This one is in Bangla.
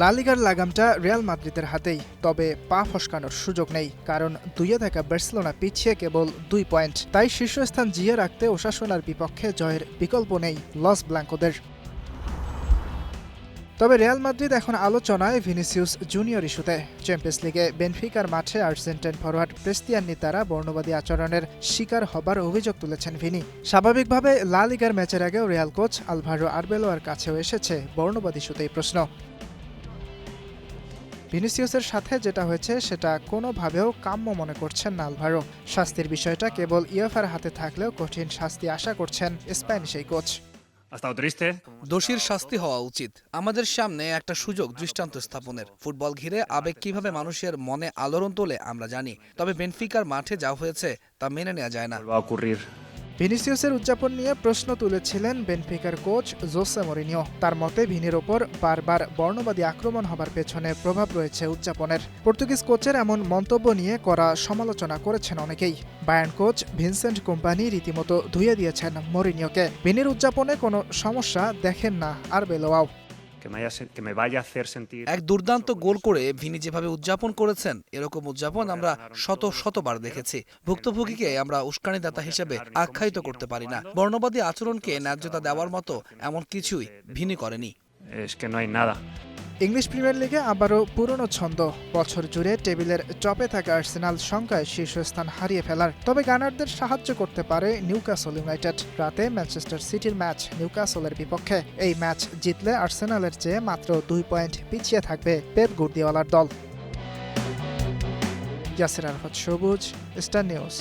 লা লিগার লাগামটা রিয়াল মাদ্রিদের হাতেই, তবে পা ফসকানোর সুযোগ নেই, কারণ 2-এ থাকা বার্সেলোনা পিছিয়ে কেবল 2 পয়েন্ট। তাই শীর্ষস্থান জিয়ে রাখতে ওসাসুনার বিপক্ষে জয়ের বিকল্প নেই লস ব্ল্যাঙ্কোদের। তবে রিয়াল মাদ্রিদ এখন আলোচনায় ভিনিসিয়াস জুনিয়র ইস্যুতে। চ্যাম্পিয়ন্স লিগে বেনফিকার মাঠে আর্জেন্টাইন ফরোয়ার্ড ক্রিস্টিয়ান নিতারা বর্ণবাদী আচরণের শিকার হবার অভিযোগ তুলেছেন ভিনি। স্বাভাবিকভাবে লা লিগার ম্যাচের আগেও রিয়াল কোচ আলভারো আরবেলোয়ার কাছেও এসেছে বর্ণবাদী ইস্যুতেই প্রশ্ন। ভিনিসিয়াসের সাথে যেটা হয়েছে সেটা কোনোভাবেও কাম্য মনে করছেন না আলভারো। শাস্তির বিষয়টা কেবল ইউএফার হাতে থাকলেও কঠিন শাস্তি আশা করছেন স্প্যানিশ এই কোচ। দোষীর শাস্তি হওয়া উচিত। আমাদের সামনে একটা সুযোগ দৃষ্টান্ত স্থাপনের। ফুটবল ঘিরে আবেগ কিভাবে মানুষের মনে আলোড়ন তোলে আমরা জানি, তবে বেনফিকার মাঠে যা হয়েছে তা মেনে নেওয়া যায় না। ভিনিসিয়াসের উদযাপন নিয়ে প্রশ্ন তুলেছিলেন বেনফিকার কোচ জোসে মরিনিও। তার মতে ভিনির ওপর বারবার বর্ণবাদী আক্রমণ হবার পেছনে প্রভাব রয়েছে উদযাপনের। পর্তুগিজ কোচের এমন মন্তব্য নিয়ে করা সমালোচনা করেছেন অনেকেই। বায়ার্ন কোচ ভিনসেন্ট কোম্পানি রীতিমতো ধুয়ে দিয়েছেন মরিনিওকে। ভিনির উদযাপনে কোনো সমস্যা দেখেন না আরবেলোয়াও। এক দুর্দান্ত গোল করে ভিনি যেভাবে উদযাপন করেছেন, এরকম উদযাপন আমরা শতবার দেখেছি। ভুক্তভোগীকে আমরা উস্কানিদাতা হিসেবে আখ্যায়িত করতে পারি না। বর্ণবাদী আচরণকে ন্যায্যতা দেওয়ার মতো এমন কিছুই ভিনি করেনি। ইংলিশ প্রিমিয়ার লিগে আবারও পুরনো ছন্দ। বছর জুড়ে টেবিলের টপে থাকা আর্সেনাল সংখ্যায় শীর্ষস্থান হারিয়ে ফেলার। তবে গানারদের সাহায্য করতে পারে নিউক্যাসল ইউনাইটেড। রাতে ম্যানচেস্টার সিটির ম্যাচ নিউক্যাসলের বিপক্ষে। এই ম্যাচ জিতলে আর্সেনালের চেয়ে মাত্র 2 পয়েন্ট পিছিয়ে থাকবে পেপ গুর্দিওয়ালার দল। ইয়াসির আরাফাত সবুজ, স্টার নিউজ।